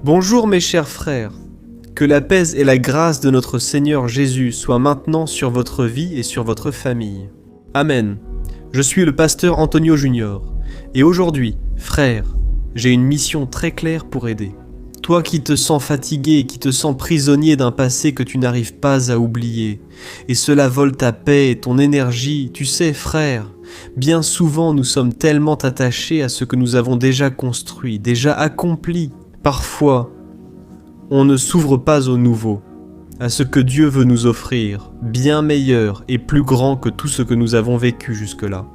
Bonjour mes chers frères, que la paix et la grâce de notre Seigneur Jésus soient maintenant sur votre vie et sur votre famille. Amen. Je suis le pasteur Antonio Junior, et aujourd'hui, frère, j'ai une mission très claire pour aider. Toi qui te sens fatigué, qui te sens prisonnier d'un passé que tu n'arrives pas à oublier, et cela vole ta paix et ton énergie, tu sais frère, bien souvent nous sommes tellement attachés à ce que nous avons déjà construit, déjà accompli. Parfois, on ne s'ouvre pas au nouveau, à ce que Dieu veut nous offrir, bien meilleur et plus grand que tout ce que nous avons vécu jusque-là.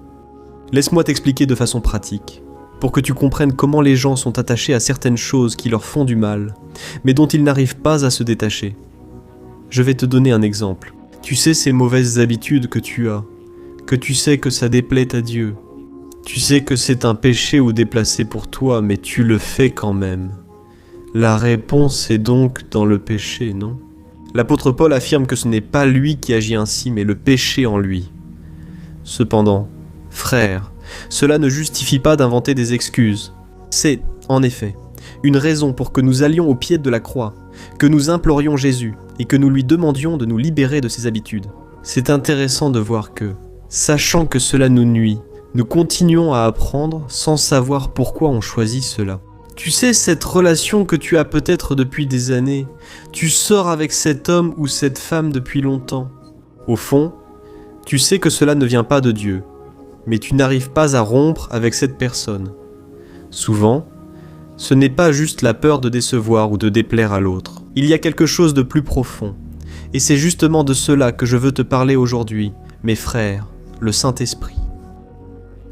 Laisse-moi t'expliquer de façon pratique, pour que tu comprennes comment les gens sont attachés à certaines choses qui leur font du mal, mais dont ils n'arrivent pas à se détacher. Je vais te donner un exemple. Tu sais ces mauvaises habitudes que tu as, que tu sais que ça déplaît à Dieu. Tu sais que c'est un péché ou déplacé pour toi, mais tu le fais quand même. La réponse est donc dans le péché, non ? L'apôtre Paul affirme que ce n'est pas lui qui agit ainsi, mais le péché en lui. Cependant, frère, cela ne justifie pas d'inventer des excuses. C'est, en effet, une raison pour que nous allions au pied de la croix, que nous implorions Jésus et que nous lui demandions de nous libérer de ses habitudes. C'est intéressant de voir que, sachant que cela nous nuit, nous continuons à apprendre sans savoir pourquoi on choisit cela. Tu sais cette relation que tu as peut-être depuis des années, tu sors avec cet homme ou cette femme depuis longtemps. Au fond, tu sais que cela ne vient pas de Dieu, mais tu n'arrives pas à rompre avec cette personne. Souvent, ce n'est pas juste la peur de décevoir ou de déplaire à l'autre. Il y a quelque chose de plus profond, et c'est justement de cela que je veux te parler aujourd'hui, mes frères, le Saint-Esprit.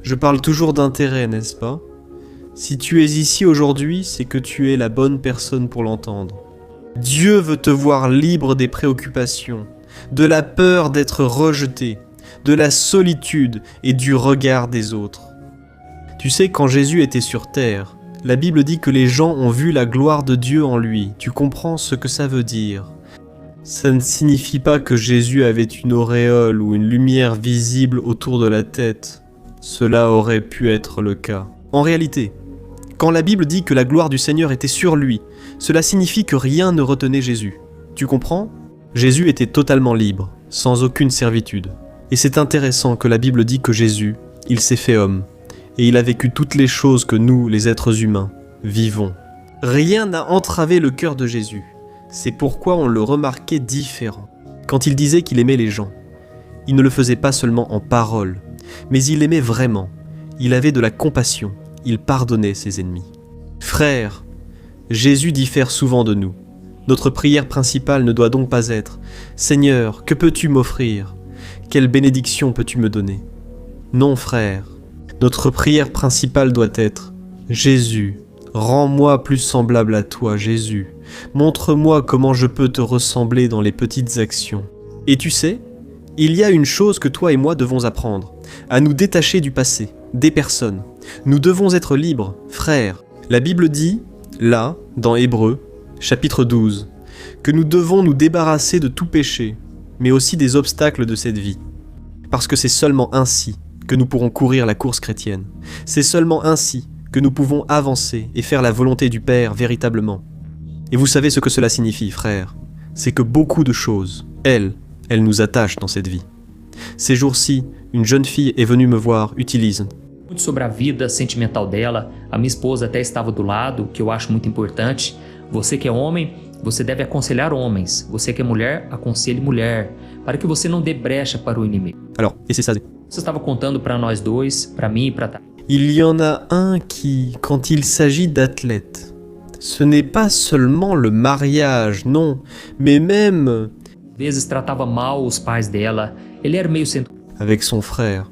Je parle toujours d'intérêt, n'est-ce pas ? Si tu es ici aujourd'hui, c'est que tu es la bonne personne pour l'entendre. Dieu veut te voir libre des préoccupations, de la peur d'être rejeté, de la solitude et du regard des autres. Tu sais, quand Jésus était sur terre, la Bible dit que les gens ont vu la gloire de Dieu en lui. Tu comprends ce que ça veut dire ? Ça ne signifie pas que Jésus avait une auréole ou une lumière visible autour de la tête. Cela aurait pu être le cas. En réalité, quand la Bible dit que la gloire du Seigneur était sur lui, cela signifie que rien ne retenait Jésus. Tu comprends ? Jésus était totalement libre, sans aucune servitude. Et c'est intéressant que la Bible dit que Jésus, il s'est fait homme, et il a vécu toutes les choses que nous, les êtres humains, vivons. Rien n'a entravé le cœur de Jésus. C'est pourquoi on le remarquait différent. Quand il disait qu'il aimait les gens, il ne le faisait pas seulement en parole, mais il aimait vraiment. Il avait de la compassion. Il pardonnait ses ennemis. Frères, Jésus diffère souvent de nous. Notre prière principale ne doit donc pas être « Seigneur, que peux-tu m'offrir ? Quelle bénédiction peux-tu me donner ?» Non, frère. Notre prière principale doit être « Jésus, rends-moi plus semblable à toi, Jésus. Montre-moi comment je peux te ressembler dans les petites actions. » Et tu sais, il y a une chose que toi et moi devons apprendre, à nous détacher du passé, des personnes. Nous devons être libres, frères. La Bible dit, là, dans Hébreux, chapitre 12, que nous devons nous débarrasser de tout péché, mais aussi des obstacles de cette vie. Parce que c'est seulement ainsi que nous pourrons courir la course chrétienne. C'est seulement ainsi que nous pouvons avancer et faire la volonté du Père véritablement. Et vous savez ce que cela signifie, frères ? C'est que beaucoup de choses, elles nous attachent dans cette vie. Ces jours-ci, une jeune fille est venue me voir, utilise. Muito sobre a vida sentimental dela, a minha esposa até estava do lado, que eu acho muito importante. Você que é homem, você deve aconselhar homens. Você que é mulher, aconselhe mulher, para que você não dê brecha para o inimigo. Alors, et c'est ça. Você estava contando para nós dois, para mim e para Tati. Il y en a un qui, quand il s'agit d'athlètes, ce n'est pas seulement le mariage, non, mais même... Às vezes tratava mal os pais dela, ele era meio centro. Avec son frère.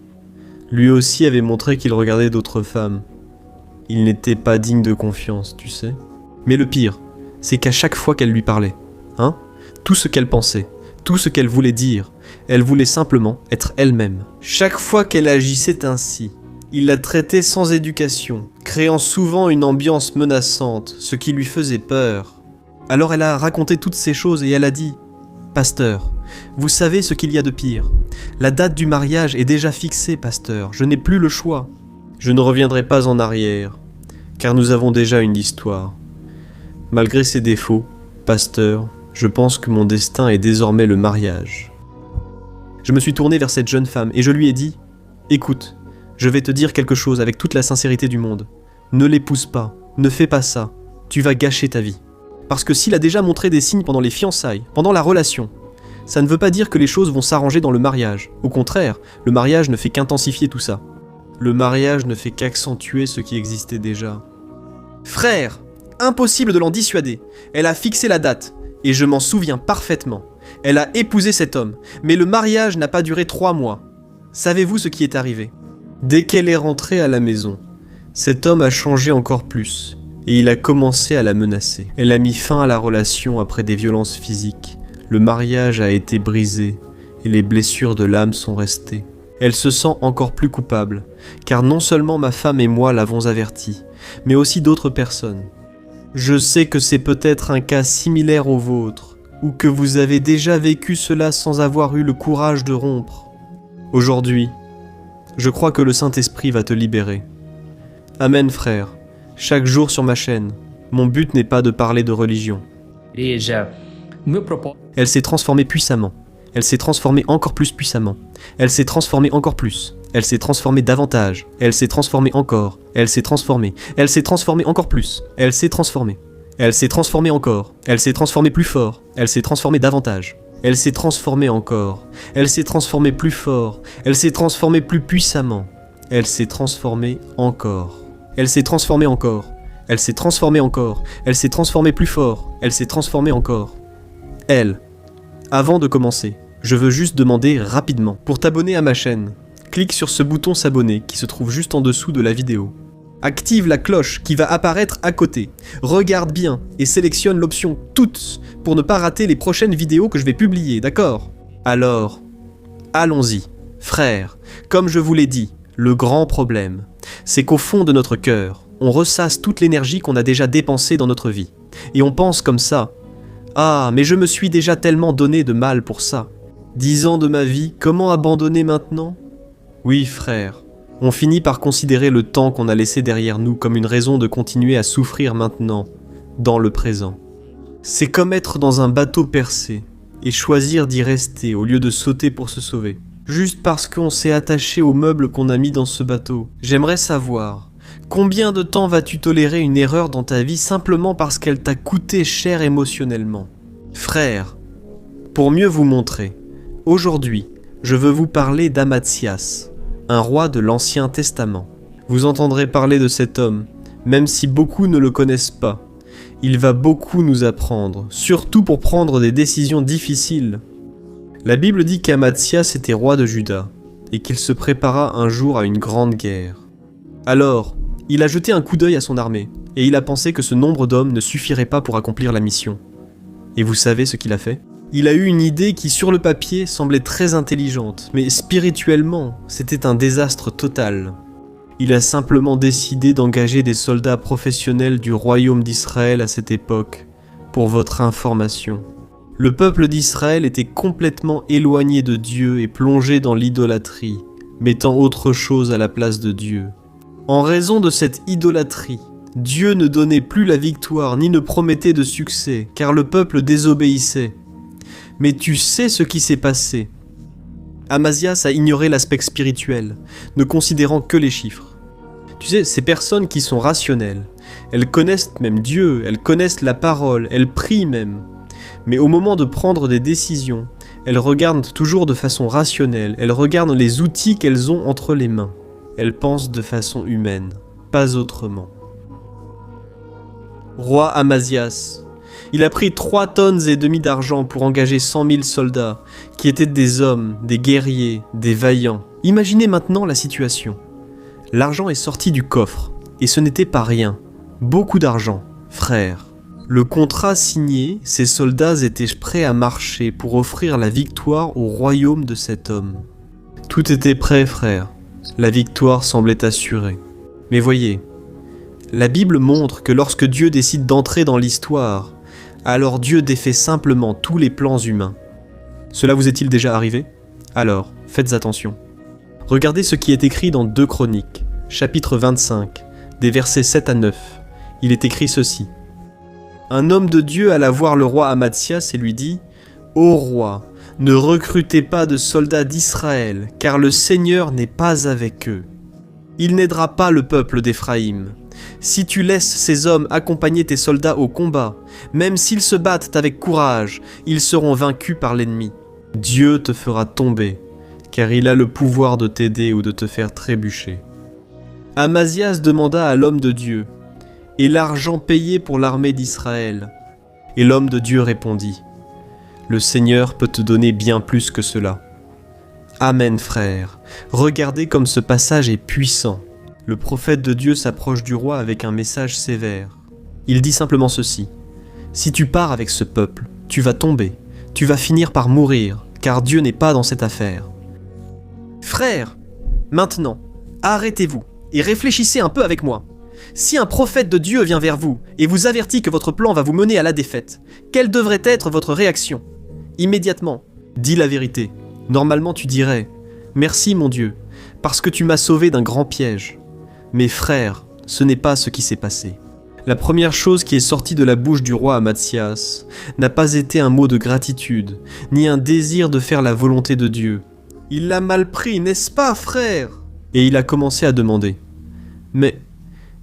Lui aussi avait montré qu'il regardait d'autres femmes. Il n'était pas digne de confiance, tu sais. Mais le pire, c'est qu'à chaque fois qu'elle lui parlait, tout ce qu'elle pensait, tout ce qu'elle voulait dire, elle voulait simplement être elle-même. Chaque fois qu'elle agissait ainsi, il la traitait sans éducation, créant souvent une ambiance menaçante, ce qui lui faisait peur. Alors elle a raconté toutes ces choses et elle a dit « Pasteur, vous savez ce qu'il y a de pire. La date du mariage est déjà fixée, pasteur. Je n'ai plus le choix. Je ne reviendrai pas en arrière, car nous avons déjà une histoire. Malgré ses défauts, pasteur, je pense que mon destin est désormais le mariage. Je me suis tourné vers cette jeune femme et je lui ai dit « Écoute, je vais te dire quelque chose avec toute la sincérité du monde. Ne l'épouse pas, ne fais pas ça, tu vas gâcher ta vie. Parce que s'il a déjà montré des signes pendant les fiançailles, pendant la relation, ça ne veut pas dire que les choses vont s'arranger dans le mariage. Au contraire, le mariage ne fait qu'intensifier tout ça. Le mariage ne fait qu'accentuer ce qui existait déjà. Frère, impossible de l'en dissuader. Elle a fixé la date, et je m'en souviens parfaitement. Elle a épousé cet homme, mais le mariage n'a pas duré 3 mois. Savez-vous ce qui est arrivé ? Dès qu'elle est rentrée à la maison, cet homme a changé encore plus, et il a commencé à la menacer. Elle a mis fin à la relation après des violences physiques. Le mariage a été brisé, et les blessures de l'âme sont restées. Elle se sent encore plus coupable, car non seulement ma femme et moi l'avons avertie, mais aussi d'autres personnes. Je sais que c'est peut-être un cas similaire au vôtre, ou que vous avez déjà vécu cela sans avoir eu le courage de rompre. Aujourd'hui, je crois que le Saint-Esprit va te libérer. Amen, frère. Chaque jour sur ma chaîne, mon but n'est pas de parler de religion. Elle s'est transformée puissamment. Elle s'est transformée encore plus puissamment. Elle s'est transformée encore plus. Elle s'est transformée davantage. Elle s'est transformée encore. Elle s'est transformée. Elle s'est transformée encore plus. Elle s'est transformée. Elle s'est transformée encore. Elle s'est transformée plus fort. Elle s'est transformée davantage. Elle s'est transformée encore. Elle s'est transformée plus fort. Elle s'est transformée plus puissamment. Elle s'est transformée encore. Elle s'est transformée encore. Elle s'est transformée encore. Elle s'est transformée plus fort. Elle s'est transformée encore. Elle. Avant de commencer, je veux juste demander rapidement, pour t'abonner à ma chaîne, clique sur ce bouton s'abonner qui se trouve juste en dessous de la vidéo. Active la cloche qui va apparaître à côté. Regarde bien et sélectionne l'option toutes pour ne pas rater les prochaines vidéos que je vais publier, d'accord ? Alors, allons-y. Frères, comme je vous l'ai dit, le grand problème, c'est qu'au fond de notre cœur, on ressasse toute l'énergie qu'on a déjà dépensée dans notre vie. Et on pense comme ça. Ah, mais je me suis déjà tellement donné de mal pour ça. 10 ans de ma vie, comment abandonner maintenant ? Oui, frère, on finit par considérer le temps qu'on a laissé derrière nous comme une raison de continuer à souffrir maintenant, dans le présent. C'est comme être dans un bateau percé et choisir d'y rester au lieu de sauter pour se sauver. Juste parce qu'on s'est attaché aux meubles qu'on a mis dans ce bateau. J'aimerais savoir, combien de temps vas-tu tolérer une erreur dans ta vie simplement parce qu'elle t'a coûté cher émotionnellement ? Frère, pour mieux vous montrer, aujourd'hui, je veux vous parler d'Amazias, un roi de l'Ancien Testament. Vous entendrez parler de cet homme, même si beaucoup ne le connaissent pas. Il va beaucoup nous apprendre, surtout pour prendre des décisions difficiles. La Bible dit qu'Amazias était roi de Juda, et qu'il se prépara un jour à une grande guerre. Alors, il a jeté un coup d'œil à son armée, et il a pensé que ce nombre d'hommes ne suffirait pas pour accomplir la mission. Et vous savez ce qu'il a fait ? Il a eu une idée qui, sur le papier, semblait très intelligente, mais spirituellement, c'était un désastre total. Il a simplement décidé d'engager des soldats professionnels du royaume d'Israël à cette époque, pour votre information. Le peuple d'Israël était complètement éloigné de Dieu et plongé dans l'idolâtrie, mettant autre chose à la place de Dieu. En raison de cette idolâtrie, Dieu ne donnait plus la victoire ni ne promettait de succès, car le peuple désobéissait. Mais tu sais ce qui s'est passé. Amazias a ignoré l'aspect spirituel, ne considérant que les chiffres. Tu sais, ces personnes qui sont rationnelles, elles connaissent même Dieu, elles connaissent la parole, elles prient même. Mais au moment de prendre des décisions, elles regardent toujours de façon rationnelle, elles regardent les outils qu'elles ont entre les mains. Elles pensent de façon humaine, pas autrement. Roi Amazias, il a pris 3,5 tonnes d'argent pour engager 100 000 soldats, qui étaient des hommes, des guerriers, des vaillants. Imaginez maintenant la situation. L'argent est sorti du coffre, et ce n'était pas rien. Beaucoup d'argent, frère. Le contrat signé, ces soldats étaient prêts à marcher pour offrir la victoire au royaume de cet homme. Tout était prêt, frère. La victoire semblait assurée. Mais voyez, la Bible montre que lorsque Dieu décide d'entrer dans l'histoire, alors Dieu défait simplement tous les plans humains. Cela vous est-il déjà arrivé ? Alors, faites attention. Regardez ce qui est écrit dans 2 Chroniques, chapitre 25, des versets 7 à 9. Il est écrit ceci. Un homme de Dieu alla voir le roi Amazias et lui dit « Ô roi, ne recrutez pas de soldats d'Israël, car le Seigneur n'est pas avec eux. Il n'aidera pas le peuple d'Éphraïm. Si tu laisses ces hommes accompagner tes soldats au combat, même s'ils se battent avec courage, ils seront vaincus par l'ennemi. Dieu te fera tomber, car il a le pouvoir de t'aider ou de te faire trébucher. » Amazias demanda à l'homme de Dieu « Et l'argent payé pour l'armée d'Israël ?» Et l'homme de Dieu répondit « Le Seigneur peut te donner bien plus que cela. » Amen, frère. Regardez comme ce passage est puissant. Le prophète de Dieu s'approche du roi avec un message sévère. Il dit simplement ceci. « Si tu pars avec ce peuple, tu vas tomber, tu vas finir par mourir, car Dieu n'est pas dans cette affaire. » Frère, maintenant, arrêtez-vous et réfléchissez un peu avec moi. Si un prophète de Dieu vient vers vous et vous avertit que votre plan va vous mener à la défaite, quelle devrait être votre réaction ? Immédiatement, dis la vérité. Normalement tu dirais « Merci mon Dieu, parce que tu m'as sauvé d'un grand piège. » Mais frère, ce n'est pas ce qui s'est passé. La première chose qui est sortie de la bouche du roi Amazias n'a pas été un mot de gratitude, ni un désir de faire la volonté de Dieu. Il l'a mal pris, n'est-ce pas, frère ? Et il a commencé à demander « Mais,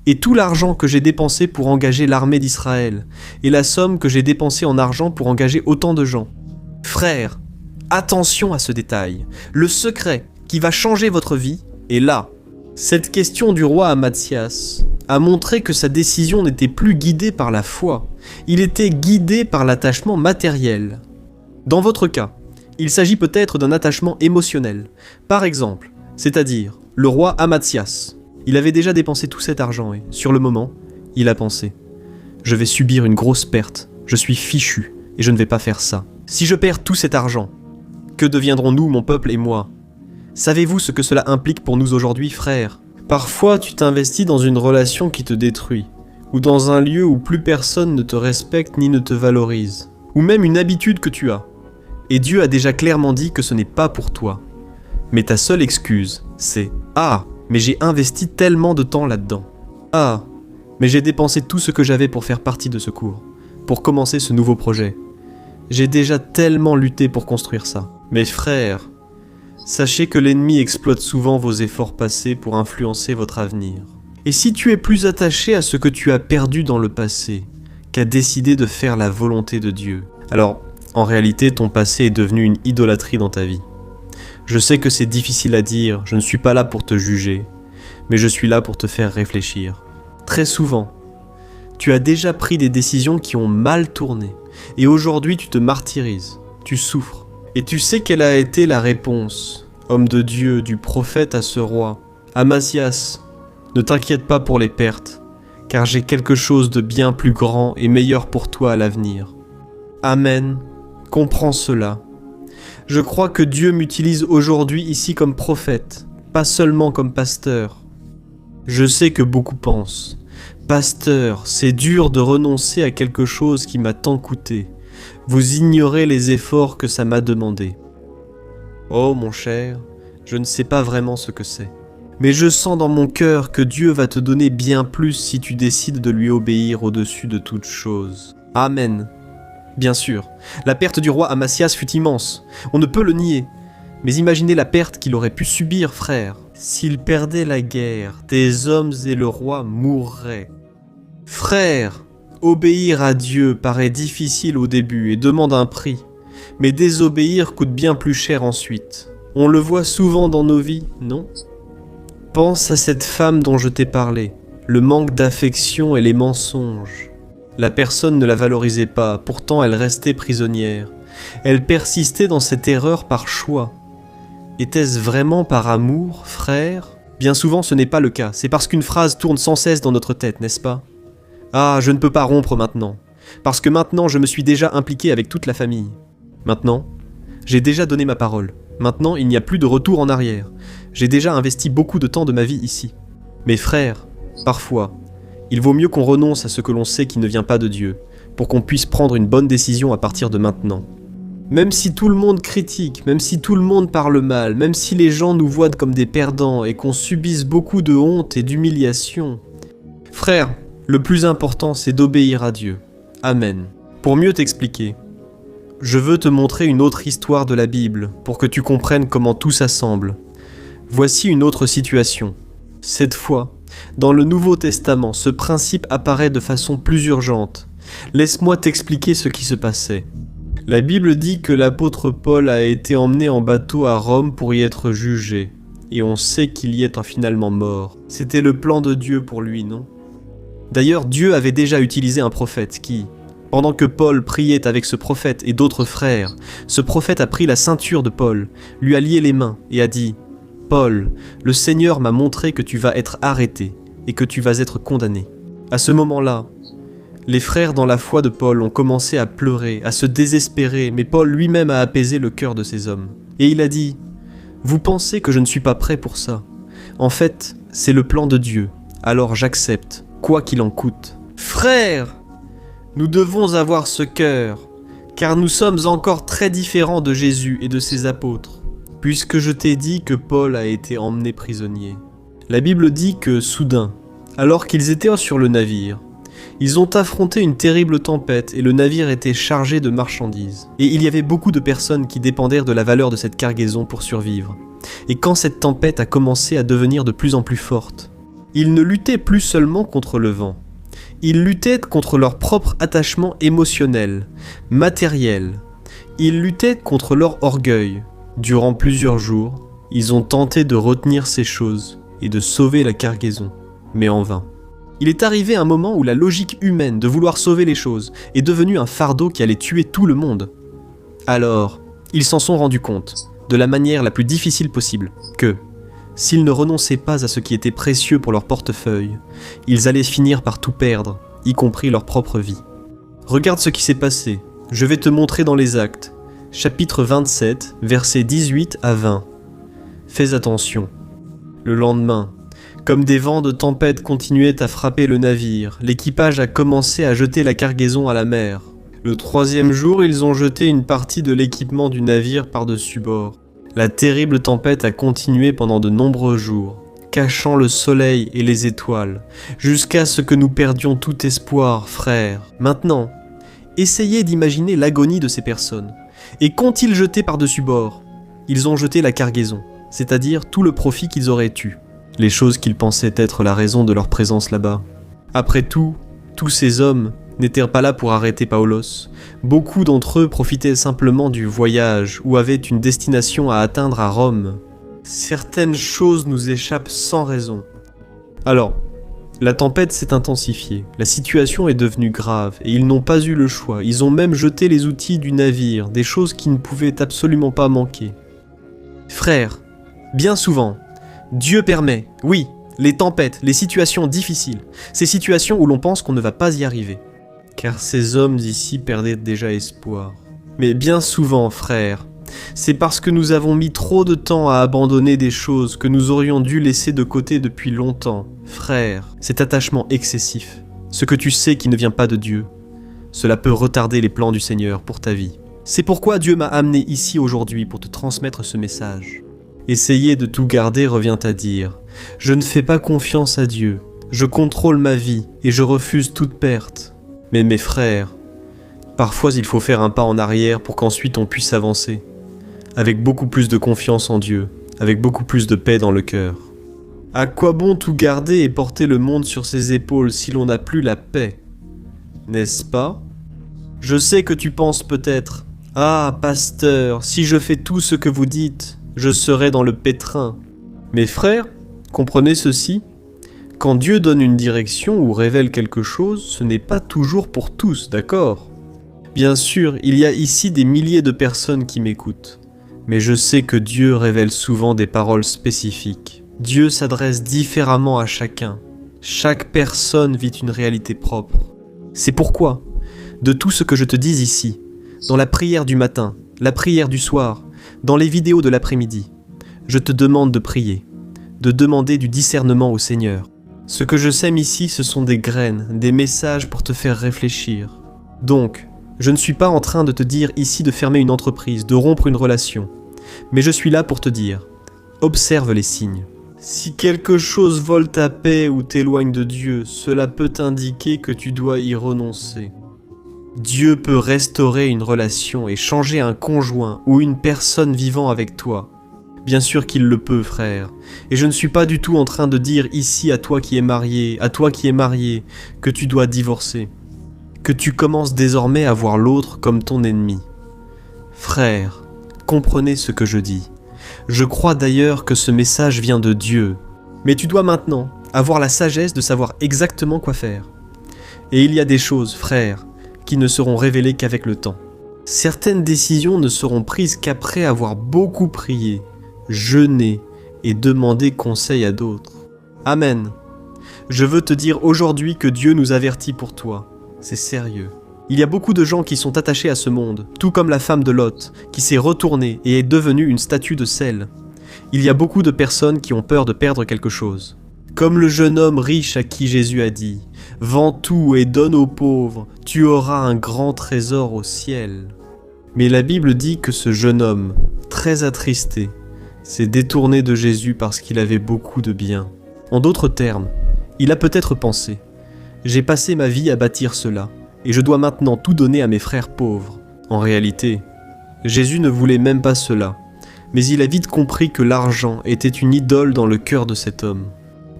et tout l'argent que j'ai dépensé pour engager l'armée d'Israël, et la somme que j'ai dépensée en argent pour engager autant de gens ? Frère, attention à ce détail. Le secret qui va changer votre vie est là. » Cette question du roi Amazias a montré que sa décision n'était plus guidée par la foi. Il était guidé par l'attachement matériel. Dans votre cas, il s'agit peut-être d'un attachement émotionnel. Par exemple, c'est-à-dire le roi Amazias. Il avait déjà dépensé tout cet argent et, sur le moment, il a pensé « Je vais subir une grosse perte, je suis fichu et je ne vais pas faire ça. Si je perds tout cet argent, que deviendrons-nous, mon peuple et moi ? Savez-vous ce que cela implique pour nous aujourd'hui, frères ? Parfois, tu t'investis dans une relation qui te détruit, ou dans un lieu où plus personne ne te respecte ni ne te valorise, ou même une habitude que tu as. Et Dieu a déjà clairement dit que ce n'est pas pour toi. Mais ta seule excuse, c'est « Ah, mais j'ai investi tellement de temps là-dedans. Ah, mais j'ai dépensé tout ce que j'avais pour faire partie de ce cours, pour commencer ce nouveau projet. J'ai déjà tellement lutté pour construire ça. » Mes frères, sachez que l'ennemi exploite souvent vos efforts passés pour influencer votre avenir. Et si tu es plus attaché à ce que tu as perdu dans le passé qu'à décider de faire la volonté de Dieu, alors en réalité ton passé est devenu une idolâtrie dans ta vie. Je sais que c'est difficile à dire, je ne suis pas là pour te juger, mais je suis là pour te faire réfléchir. Très souvent, tu as déjà pris des décisions qui ont mal tourné, et aujourd'hui tu te martyrises, tu souffres. Et tu sais quelle a été la réponse, homme de Dieu, du prophète à ce roi. Amazias, ne t'inquiète pas pour les pertes, car j'ai quelque chose de bien plus grand et meilleur pour toi à l'avenir. Amen, comprends cela. Je crois que Dieu m'utilise aujourd'hui ici comme prophète, pas seulement comme pasteur. Je sais que beaucoup pensent, pasteur, c'est dur de renoncer à quelque chose qui m'a tant coûté. Vous ignorez les efforts que ça m'a demandé. Oh mon cher, je ne sais pas vraiment ce que c'est. Mais je sens dans mon cœur que Dieu va te donner bien plus si tu décides de lui obéir au-dessus de toute chose. Amen. Bien sûr, la perte du roi Amazias fut immense, on ne peut le nier. Mais imaginez la perte qu'il aurait pu subir, frère. S'il perdait la guerre, tes hommes et le roi mourraient. Frère, obéir à Dieu paraît difficile au début et demande un prix, mais désobéir coûte bien plus cher ensuite. On le voit souvent dans nos vies, non ? Pense à cette femme dont je t'ai parlé, le manque d'affection et les mensonges. La personne ne la valorisait pas, pourtant elle restait prisonnière. Elle persistait dans cette erreur par choix. Était-ce vraiment par amour, frère ? Bien souvent ce n'est pas le cas, c'est parce qu'une phrase tourne sans cesse dans notre tête, n'est-ce pas ? Ah, je ne peux pas rompre maintenant, parce que maintenant je me suis déjà impliqué avec toute la famille. Maintenant, j'ai déjà donné ma parole. Maintenant, il n'y a plus de retour en arrière. J'ai déjà investi beaucoup de temps de ma vie ici. Mes frères, parfois, il vaut mieux qu'on renonce à ce que l'on sait qui ne vient pas de Dieu, pour qu'on puisse prendre une bonne décision à partir de maintenant. Même si tout le monde critique, même si tout le monde parle mal, même si les gens nous voient comme des perdants et qu'on subisse beaucoup de honte et d'humiliation. Frères, le plus important, c'est d'obéir à Dieu. Amen. Pour mieux t'expliquer, je veux te montrer une autre histoire de la Bible pour que tu comprennes comment tout s'assemble. Voici une autre situation. Cette fois, dans le Nouveau Testament, ce principe apparaît de façon plus urgente. Laisse-moi t'expliquer ce qui se passait. La Bible dit que l'apôtre Paul a été emmené en bateau à Rome pour y être jugé. Et on sait qu'il y est finalement mort. C'était le plan de Dieu pour lui, non ? D'ailleurs, Dieu avait déjà utilisé un prophète qui, pendant que Paul priait avec ce prophète et d'autres frères, ce prophète a pris la ceinture de Paul, lui a lié les mains et a dit « Paul, le Seigneur m'a montré que tu vas être arrêté et que tu vas être condamné. » À ce moment-là, les frères dans la foi de Paul ont commencé à pleurer, à se désespérer, mais Paul lui-même a apaisé le cœur de ces hommes. Et il a dit « Vous pensez que je ne suis pas prêt pour ça ? En fait, c'est le plan de Dieu, alors j'accepte, quoi qu'il en coûte. » Frères, nous devons avoir ce cœur, car nous sommes encore très différents de Jésus et de ses apôtres, puisque je t'ai dit que Paul a été emmené prisonnier. La Bible dit que, soudain, alors qu'ils étaient sur le navire, ils ont affronté une terrible tempête et le navire était chargé de marchandises. Et il y avait beaucoup de personnes qui dépendèrent de la valeur de cette cargaison pour survivre. Et quand cette tempête a commencé à devenir de plus en plus forte, ils ne luttaient plus seulement contre le vent. Ils luttaient contre leur propre attachement émotionnel, matériel. Ils luttaient contre leur orgueil. Durant plusieurs jours, ils ont tenté de retenir ces choses et de sauver la cargaison, mais en vain. Il est arrivé un moment où la logique humaine de vouloir sauver les choses est devenue un fardeau qui allait tuer tout le monde. Alors, ils s'en sont rendus compte, de la manière la plus difficile possible, que, s'ils ne renonçaient pas à ce qui était précieux pour leur portefeuille, ils allaient finir par tout perdre, y compris leur propre vie. Regarde ce qui s'est passé, je vais te montrer dans les Actes, chapitre 27, versets 18 à 20. Fais attention. Le lendemain, comme des vents de tempête continuaient à frapper le navire, l'équipage a commencé à jeter la cargaison à la mer. Le 3e jour, ils ont jeté une partie de l'équipement du navire par-dessus bord. La terrible tempête a continué pendant de nombreux jours, cachant le soleil et les étoiles, jusqu'à ce que nous perdions tout espoir, frères. Maintenant, essayez d'imaginer l'agonie de ces personnes. Et qu'ont-ils jeté par-dessus bord ? Ils ont jeté la cargaison, c'est-à-dire tout le profit qu'ils auraient eu. Les choses qu'ils pensaient être la raison de leur présence là-bas. Après tout, tous ces hommes n'étaient pas là pour arrêter Paulos. Beaucoup d'entre eux profitaient simplement du voyage ou avaient une destination à atteindre à Rome. Certaines choses nous échappent sans raison. Alors, la tempête s'est intensifiée, la situation est devenue grave et ils n'ont pas eu le choix. Ils ont même jeté les outils du navire, des choses qui ne pouvaient absolument pas manquer. Frères, bien souvent, Dieu permet, oui, les tempêtes, les situations difficiles, ces situations où l'on pense qu'on ne va pas y arriver. Car ces hommes ici perdaient déjà espoir. Mais bien souvent, frères, c'est parce que nous avons mis trop de temps à abandonner des choses que nous aurions dû laisser de côté depuis longtemps. Frères, cet attachement excessif, ce que tu sais qui ne vient pas de Dieu, cela peut retarder les plans du Seigneur pour ta vie. C'est pourquoi Dieu m'a amené ici aujourd'hui pour te transmettre ce message. Essayer de tout garder revient à dire « Je ne fais pas confiance à Dieu, je contrôle ma vie et je refuse toute perte. » Mais mes frères, parfois il faut faire un pas en arrière pour qu'ensuite on puisse avancer, avec beaucoup plus de confiance en Dieu, avec beaucoup plus de paix dans le cœur. À quoi bon tout garder et porter le monde sur ses épaules si l'on n'a plus la paix ? N'est-ce pas ? Je sais que tu penses peut-être « Ah, pasteur, si je fais tout ce que vous dites, je serai dans le pétrin. » Mes frères, comprenez ceci, quand Dieu donne une direction ou révèle quelque chose, ce n'est pas toujours pour tous, d'accord ? Bien sûr, il y a ici des milliers de personnes qui m'écoutent, mais je sais que Dieu révèle souvent des paroles spécifiques. Dieu s'adresse différemment à chacun. Chaque personne vit une réalité propre. C'est pourquoi, de tout ce que je te dis ici, dans la prière du matin, la prière du soir, dans les vidéos de l'après-midi, je te demande de prier, de demander du discernement au Seigneur. Ce que je sème ici, ce sont des graines, des messages pour te faire réfléchir. Donc, je ne suis pas en train de te dire ici de fermer une entreprise, de rompre une relation, mais je suis là pour te dire, observe les signes. Si quelque chose vole ta paix ou t'éloigne de Dieu, cela peut t'indiquer que tu dois y renoncer. Dieu peut restaurer une relation et changer un conjoint ou une personne vivant avec toi. Bien sûr qu'il le peut, frère. Et je ne suis pas du tout en train de dire ici à toi qui es marié, que tu dois divorcer. Que tu commences désormais à voir l'autre comme ton ennemi. Frère, comprenez ce que je dis. Je crois d'ailleurs que ce message vient de Dieu. Mais tu dois maintenant avoir la sagesse de savoir exactement quoi faire. Et il y a des choses, frère, qui ne seront révélées qu'avec le temps. Certaines décisions ne seront prises qu'après avoir beaucoup prié, jeûné et demandé conseil à d'autres. Amen. Je veux te dire aujourd'hui que Dieu nous avertit pour toi. C'est sérieux. Il y a beaucoup de gens qui sont attachés à ce monde, tout comme la femme de Lot, qui s'est retournée et est devenue une statue de sel. Il y a beaucoup de personnes qui ont peur de perdre quelque chose. Comme le jeune homme riche à qui Jésus a dit « Vends tout et donne aux pauvres, tu auras un grand trésor au ciel. » Mais la Bible dit que ce jeune homme, très attristé, s'est détourné de Jésus parce qu'il avait beaucoup de biens. En d'autres termes, il a peut-être pensé « J'ai passé ma vie à bâtir cela, et je dois maintenant tout donner à mes frères pauvres. » En réalité, Jésus ne voulait même pas cela, mais il a vite compris que l'argent était une idole dans le cœur de cet homme.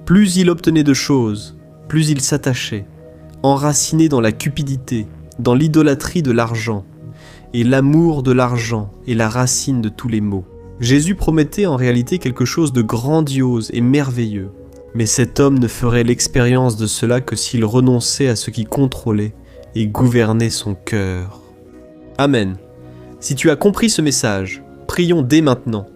Plus il obtenait de choses, plus il s'attachait, enraciné dans la cupidité, dans l'idolâtrie de l'argent, et l'amour de l'argent est la racine de tous les maux. Jésus promettait en réalité quelque chose de grandiose et merveilleux, mais cet homme ne ferait l'expérience de cela que s'il renonçait à ce qui contrôlait et gouvernait son cœur. Amen. Si tu as compris ce message, prions dès maintenant.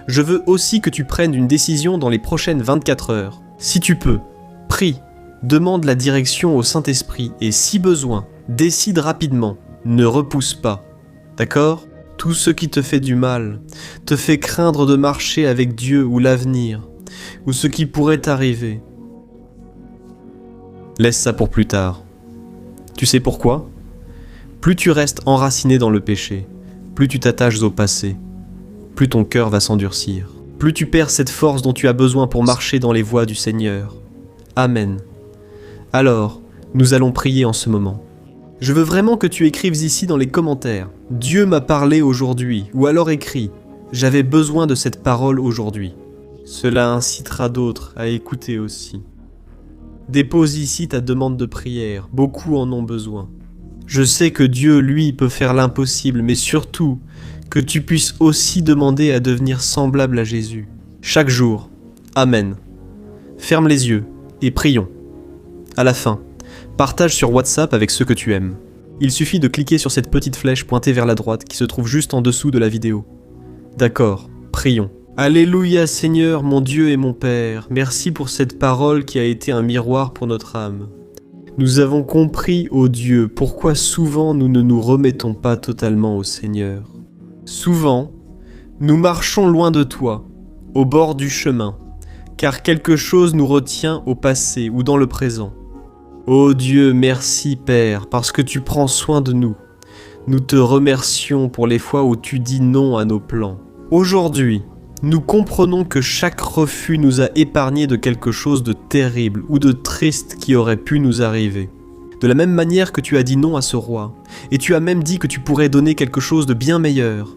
Je veux aussi que tu prennes une décision dans les prochaines 24 heures. Si tu peux, prie, demande la direction au Saint-Esprit et si besoin, décide rapidement, ne repousse pas. D'accord ? Tout ce qui te fait du mal, te fait craindre de marcher avec Dieu ou l'avenir, ou ce qui pourrait t'arriver. Laisse ça pour plus tard. Tu sais pourquoi ? Plus tu restes enraciné dans le péché, plus tu t'attaches au passé, plus ton cœur va s'endurcir, plus tu perds cette force dont tu as besoin pour marcher dans les voies du Seigneur. Amen. Alors, nous allons prier en ce moment. Je veux vraiment que tu écrives ici dans les commentaires « Dieu m'a parlé aujourd'hui » ou alors écris « J'avais besoin de cette parole aujourd'hui ». Cela incitera d'autres à écouter aussi. Dépose ici ta demande de prière, beaucoup en ont besoin. Je sais que Dieu, lui, peut faire l'impossible, mais surtout, que tu puisses aussi demander à devenir semblable à Jésus. Chaque jour. Amen. Ferme les yeux et prions. À la fin, partage sur WhatsApp avec ceux que tu aimes. Il suffit de cliquer sur cette petite flèche pointée vers la droite qui se trouve juste en dessous de la vidéo. D'accord, prions. Alléluia Seigneur, mon Dieu et mon Père, merci pour cette parole qui a été un miroir pour notre âme. Nous avons compris, ô Dieu, pourquoi souvent nous ne nous remettons pas totalement au Seigneur. Souvent, nous marchons loin de toi, au bord du chemin, car quelque chose nous retient au passé ou dans le présent. Ô Dieu, merci Père, parce que tu prends soin de nous. Nous te remercions pour les fois où tu dis non à nos plans. Aujourd'hui, nous comprenons que chaque refus nous a épargné de quelque chose de terrible ou de triste qui aurait pu nous arriver. De la même manière que tu as dit non à ce roi, et tu as même dit que tu pourrais donner quelque chose de bien meilleur.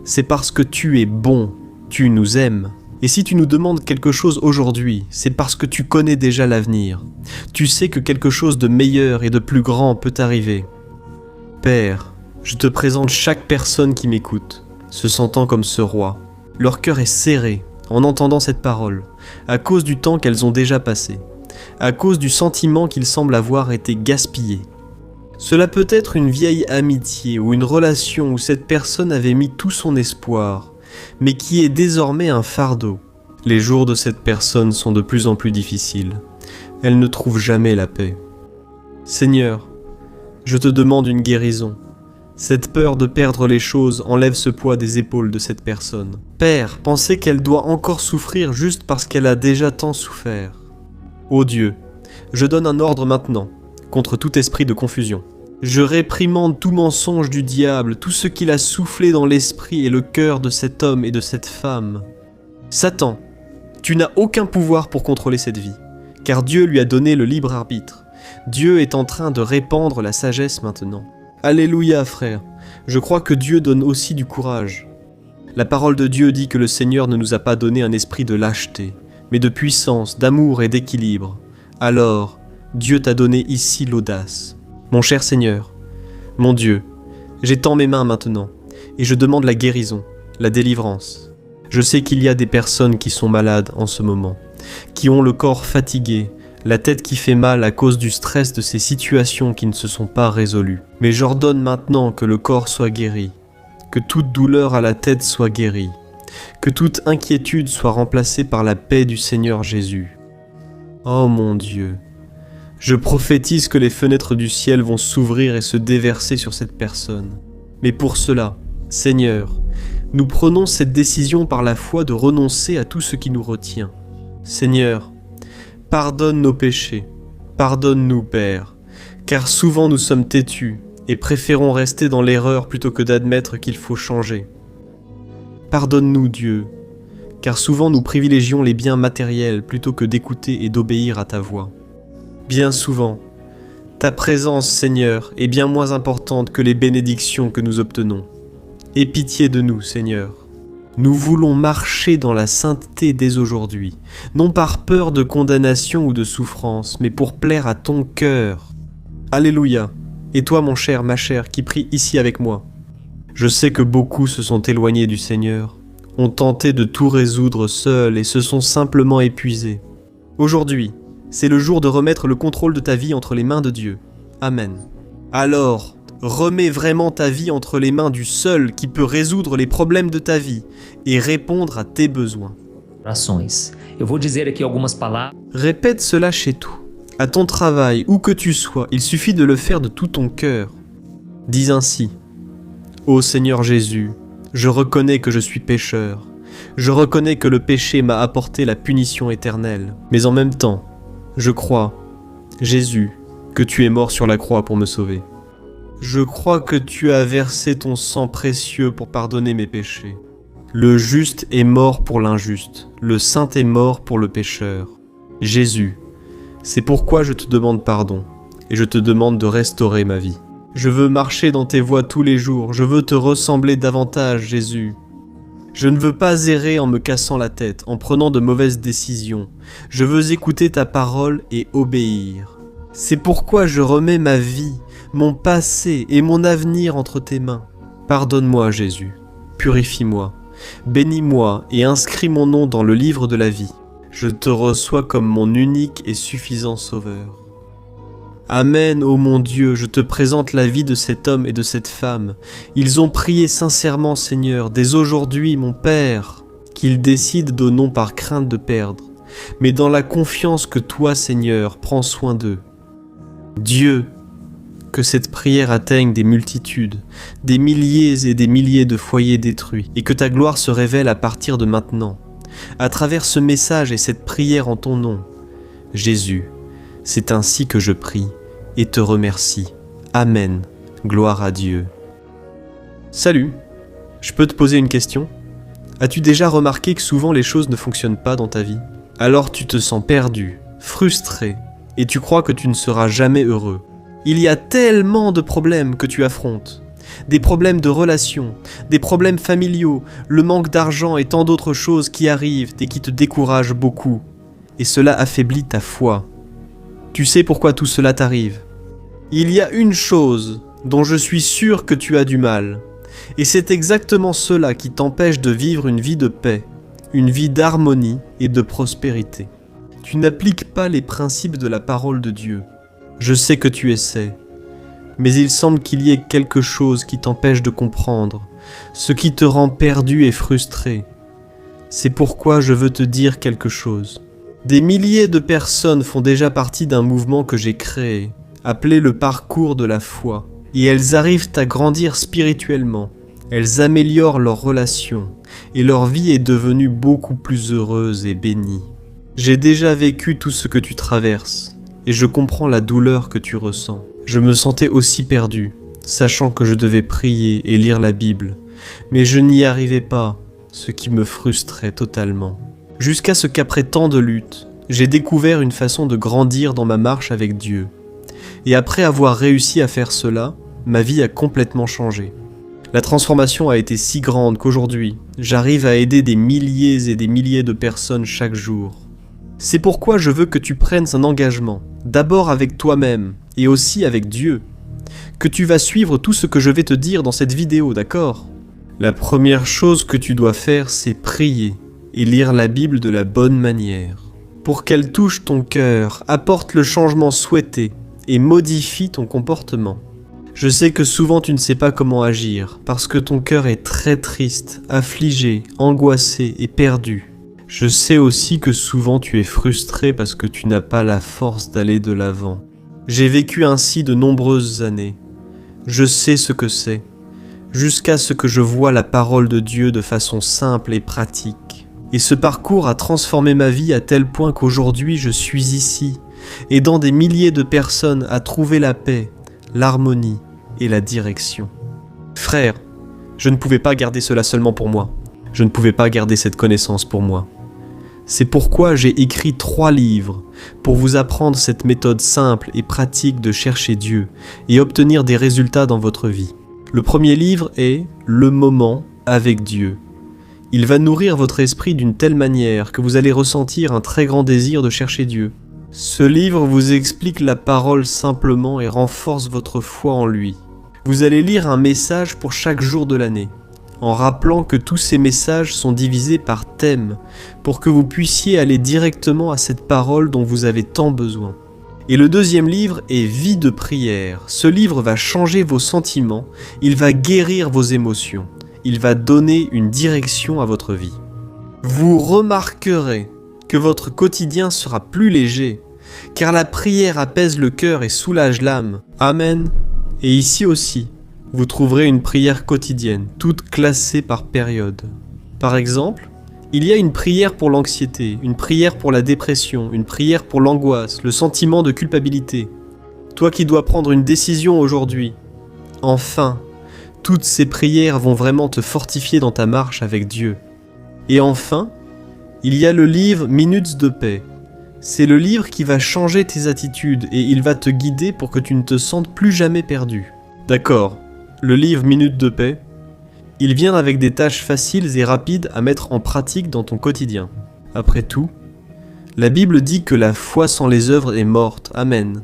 C'est parce que tu es bon, tu nous aimes. Et si tu nous demandes quelque chose aujourd'hui, c'est parce que tu connais déjà l'avenir. Tu sais que quelque chose de meilleur et de plus grand peut arriver. Père, je te présente chaque personne qui m'écoute, se sentant comme ce roi. Leur cœur est serré en entendant cette parole, à cause du temps qu'elles ont déjà passé, à cause du sentiment qu'ils semblent avoir été gaspillé. Cela peut être une vieille amitié ou une relation où cette personne avait mis tout son espoir, mais qui est désormais un fardeau. Les jours de cette personne sont de plus en plus difficiles. Elle ne trouve jamais la paix. Seigneur, je te demande une guérison. Cette peur de perdre les choses enlève ce poids des épaules de cette personne. Père, penser qu'elle doit encore souffrir juste parce qu'elle a déjà tant souffert. Ô Dieu, je donne un ordre maintenant, contre tout esprit de confusion. Je réprimande tout mensonge du diable, tout ce qu'il a soufflé dans l'esprit et le cœur de cet homme et de cette femme. Satan, tu n'as aucun pouvoir pour contrôler cette vie, car Dieu lui a donné le libre arbitre. Dieu est en train de répandre la sagesse maintenant. Alléluia, frère. Je crois que Dieu donne aussi du courage. La parole de Dieu dit que le Seigneur ne nous a pas donné un esprit de lâcheté, mais de puissance, d'amour et d'équilibre. Alors, Dieu t'a donné ici l'audace. Mon cher Seigneur, mon Dieu, j'étends mes mains maintenant, et je demande la guérison, la délivrance. Je sais qu'il y a des personnes qui sont malades en ce moment, qui ont le corps fatigué, la tête qui fait mal à cause du stress de ces situations qui ne se sont pas résolues. Mais j'ordonne maintenant que le corps soit guéri, que toute douleur à la tête soit guérie, que toute inquiétude soit remplacée par la paix du Seigneur Jésus. Oh mon Dieu, je prophétise que les fenêtres du ciel vont s'ouvrir et se déverser sur cette personne. Mais pour cela, Seigneur, nous prenons cette décision par la foi de renoncer à tout ce qui nous retient. Seigneur, pardonne nos péchés, pardonne-nous, Père, car souvent nous sommes têtus et préférons rester dans l'erreur plutôt que d'admettre qu'il faut changer. Pardonne-nous, Dieu, car souvent nous privilégions les biens matériels plutôt que d'écouter et d'obéir à ta voix. Bien souvent, ta présence, Seigneur, est bien moins importante que les bénédictions que nous obtenons. Aie pitié de nous, Seigneur. Nous voulons marcher dans la sainteté dès aujourd'hui, non par peur de condamnation ou de souffrance, mais pour plaire à ton cœur. Alléluia. Et toi, mon cher, ma chère, qui prie ici avec moi. Je sais que beaucoup se sont éloignés du Seigneur, ont tenté de tout résoudre seuls et se sont simplement épuisés. Aujourd'hui, c'est le jour de remettre le contrôle de ta vie entre les mains de Dieu. Amen. Alors, remets vraiment ta vie entre les mains du seul qui peut résoudre les problèmes de ta vie et répondre à tes besoins. Orações. Eu vou dizer aqui algumas palavras. Répète cela chez toi, à ton travail, où que tu sois, il suffit de le faire de tout ton cœur. Dis ainsi: Ô Seigneur Jésus, je reconnais que je suis pécheur. Je reconnais que le péché m'a apporté la punition éternelle. Mais en même temps, je crois, Jésus, que tu es mort sur la croix pour me sauver. Je crois que tu as versé ton sang précieux pour pardonner mes péchés. Le juste est mort pour l'injuste, le saint est mort pour le pécheur. Jésus, c'est pourquoi je te demande pardon, et je te demande de restaurer ma vie. Je veux marcher dans tes voies tous les jours, je veux te ressembler davantage, Jésus. Je ne veux pas errer en me cassant la tête, en prenant de mauvaises décisions. Je veux écouter ta parole et obéir. C'est pourquoi je remets ma vie, mon passé et mon avenir entre tes mains. Pardonne-moi, Jésus, purifie-moi, bénis-moi et inscris mon nom dans le livre de la vie. Je te reçois comme mon unique et suffisant Sauveur. Amen, ô mon Dieu, je te présente la vie de cet homme et de cette femme. Ils ont prié sincèrement, Seigneur, dès aujourd'hui, mon Père, qu'ils décident de non par crainte de perdre, mais dans la confiance que toi, Seigneur, prends soin d'eux. Dieu, que cette prière atteigne des multitudes, des milliers et des milliers de foyers détruits, et que ta gloire se révèle à partir de maintenant, à travers ce message et cette prière en ton nom. Jésus, c'est ainsi que je prie et te remercie. Amen. Gloire à Dieu. Salut, je peux te poser une question ? As-tu déjà remarqué que souvent les choses ne fonctionnent pas dans ta vie ? Alors tu te sens perdu, frustré, et tu crois que tu ne seras jamais heureux. Il y a tellement de problèmes que tu affrontes. Des problèmes de relations, des problèmes familiaux, le manque d'argent et tant d'autres choses qui arrivent et qui te découragent beaucoup. Et cela affaiblit ta foi. Tu sais pourquoi tout cela t'arrive ? Il y a une chose dont je suis sûr que tu as du mal. Et c'est exactement cela qui t'empêche de vivre une vie de paix, une vie d'harmonie et de prospérité. Tu n'appliques pas les principes de la parole de Dieu. Je sais que tu essaies, mais il semble qu'il y ait quelque chose qui t'empêche de comprendre, ce qui te rend perdu et frustré. C'est pourquoi je veux te dire quelque chose. Des milliers de personnes font déjà partie d'un mouvement que j'ai créé, appelé le parcours de la foi, et elles arrivent à grandir spirituellement. Elles améliorent leurs relations, et leur vie est devenue beaucoup plus heureuse et bénie. J'ai déjà vécu tout ce que tu traverses, et je comprends la douleur que tu ressens. Je me sentais aussi perdu, sachant que je devais prier et lire la Bible, mais je n'y arrivais pas, ce qui me frustrait totalement. Jusqu'à ce qu'après tant de luttes, j'ai découvert une façon de grandir dans ma marche avec Dieu. Et après avoir réussi à faire cela, ma vie a complètement changé. La transformation a été si grande qu'aujourd'hui, j'arrive à aider des milliers et des milliers de personnes chaque jour. C'est pourquoi je veux que tu prennes un engagement, d'abord avec toi-même et aussi avec Dieu, que tu vas suivre tout ce que je vais te dire dans cette vidéo, d'accord ? La première chose que tu dois faire, c'est prier et lire la Bible de la bonne manière, pour qu'elle touche ton cœur, apporte le changement souhaité et modifie ton comportement. Je sais que souvent tu ne sais pas comment agir, parce que ton cœur est très triste, affligé, angoissé et perdu. Je sais aussi que souvent tu es frustré parce que tu n'as pas la force d'aller de l'avant. J'ai vécu ainsi de nombreuses années. Je sais ce que c'est, jusqu'à ce que je vois la parole de Dieu de façon simple et pratique. Et ce parcours a transformé ma vie à tel point qu'aujourd'hui je suis ici, aidant des milliers de personnes à trouver la paix, l'harmonie et la direction. Frère, je ne pouvais pas garder cela seulement pour moi. Je ne pouvais pas garder cette connaissance pour moi. C'est pourquoi j'ai écrit 3 livres pour vous apprendre cette méthode simple et pratique de chercher Dieu et obtenir des résultats dans votre vie. Le premier livre est « Le moment avec Dieu ». Il va nourrir votre esprit d'une telle manière que vous allez ressentir un très grand désir de chercher Dieu. Ce livre vous explique la parole simplement et renforce votre foi en lui. Vous allez lire un message pour chaque jour de l'année, en rappelant que tous ces messages sont divisés par thème, pour que vous puissiez aller directement à cette parole dont vous avez tant besoin. Et le deuxième livre est Vie de prière. Ce livre va changer vos sentiments, il va guérir vos émotions, il va donner une direction à votre vie. Vous remarquerez que votre quotidien sera plus léger, car la prière apaise le cœur et soulage l'âme. Amen. Et ici aussi, vous trouverez une prière quotidienne, toute classée par période. Par exemple, il y a une prière pour l'anxiété, une prière pour la dépression, une prière pour l'angoisse, le sentiment de culpabilité. Toi qui dois prendre une décision aujourd'hui. Enfin, toutes ces prières vont vraiment te fortifier dans ta marche avec Dieu. Et enfin, il y a le livre Minutes de paix. C'est le livre qui va changer tes attitudes et il va te guider pour que tu ne te sentes plus jamais perdu. D'accord, le livre Minutes de paix, il vient avec des tâches faciles et rapides à mettre en pratique dans ton quotidien. Après tout, la Bible dit que la foi sans les œuvres est morte. Amen.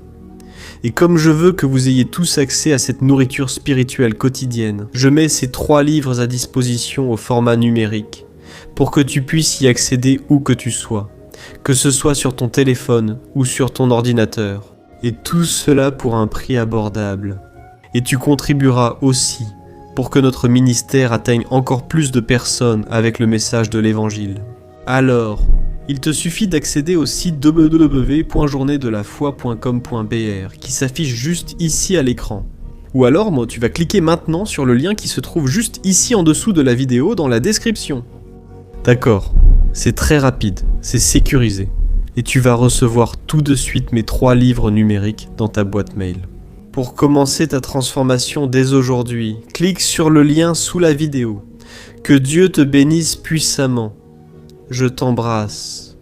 Et comme je veux que vous ayez tous accès à cette nourriture spirituelle quotidienne, je mets ces 3 livres à disposition au format numérique, pour que tu puisses y accéder où que tu sois, que ce soit sur ton téléphone ou sur ton ordinateur, et tout cela pour un prix abordable. Et tu contribueras aussi pour que notre ministère atteigne encore plus de personnes avec le message de l'Évangile. Alors, il te suffit d'accéder au site www.journeedelafoi.com.br qui s'affiche juste ici à l'écran. Ou alors, tu vas cliquer maintenant sur le lien qui se trouve juste ici en dessous de la vidéo dans la description. D'accord, c'est très rapide, c'est sécurisé, et tu vas recevoir tout de suite mes 3 livres numériques dans ta boîte mail. Pour commencer ta transformation dès aujourd'hui, clique sur le lien sous la vidéo. Que Dieu te bénisse puissamment. Je t'embrasse.